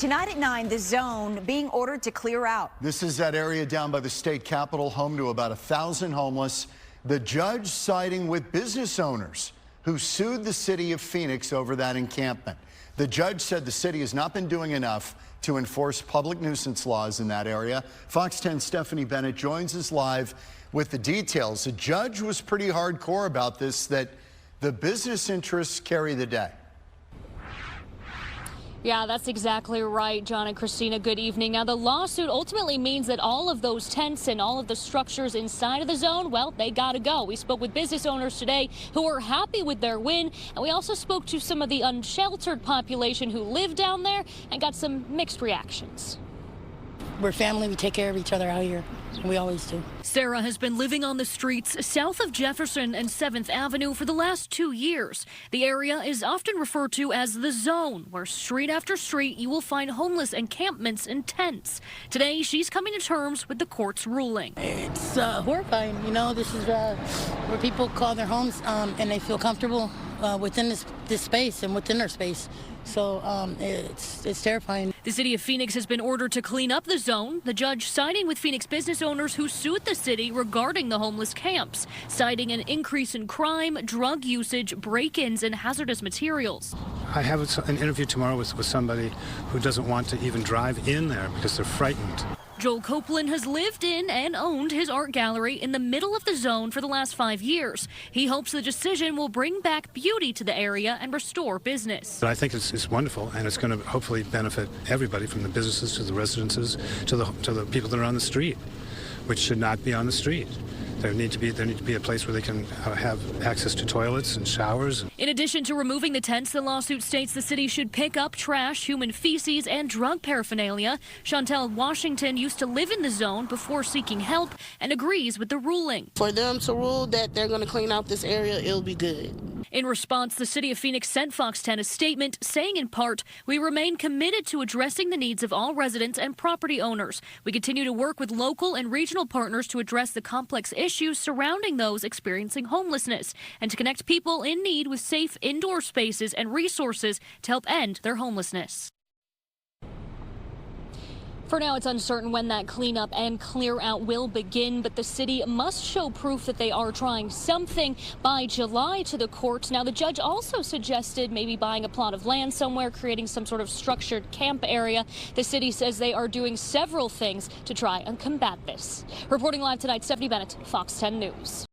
Tonight at 9, the zone being ordered to clear out. This is that area down by the state capitol, home to about 1,000 homeless. The judge siding with business owners who sued the city of Phoenix over that encampment. The judge said the city has not been doing enough to enforce public nuisance laws in that area. Fox 10's Stephanie Bennett joins us live with the details. The judge was pretty hardcore about this, that the business interests carry the day. Yeah, that's exactly right, John and Christina. Good evening. Now, the lawsuit ultimately means that all of those tents and all of the structures inside of the zone, well, they got to go. We spoke with business owners today who are happy with their win, and we also spoke to some of the unsheltered population who live down there and got some mixed reactions. We're family. We take care of each other out here. We always do. Sarah has been living on the streets south of Jefferson and 7th Avenue for the last 2 years. The area is often referred to as the zone, where street after street you will find homeless encampments and tents. Today, she's coming to terms with the court's ruling. It's horrifying. You know, this is where people call their homes and they feel comfortable within this space and within their space. So it's terrifying. The city of Phoenix has been ordered to clean up the zone. The judge siding with Phoenix business owners who sued the city regarding the homeless camps, citing an increase in crime, drug usage, break-ins, and hazardous materials. I have an interview tomorrow with somebody who doesn't want to even drive in there because they're frightened. Joel Copeland has lived in and owned his art gallery in the middle of the zone for the last 5 years. He hopes the decision will bring back beauty to the area and restore business. But I think it's wonderful, and it's going to hopefully benefit everybody, from the businesses to the residences to the people that are on the street, which should not be on the street. There need to be a place where they can have access to toilets and showers. In addition to removing the tents, the lawsuit states the city should pick up trash, human feces, and drug paraphernalia. Chantel Washington used to live in the zone before seeking help and agrees with the ruling. For them to rule that they're going to clean out this area, it'll be good. In response, the city of Phoenix sent Fox 10 a statement saying, in part, "We remain committed to addressing the needs of all residents and property owners. We continue to work with local and regional partners to address the complex issues surrounding those experiencing homelessness and to connect people in need with safe indoor spaces and resources to help end their homelessness." For now, it's uncertain when that cleanup and clear out will begin, but the city must show proof that they are trying something by July to the courts. Now, the judge also suggested maybe buying a plot of land somewhere, creating some sort of structured camp area. The city says they are doing several things to try and combat this. Reporting live tonight, Stephanie Bennett, Fox 10 News.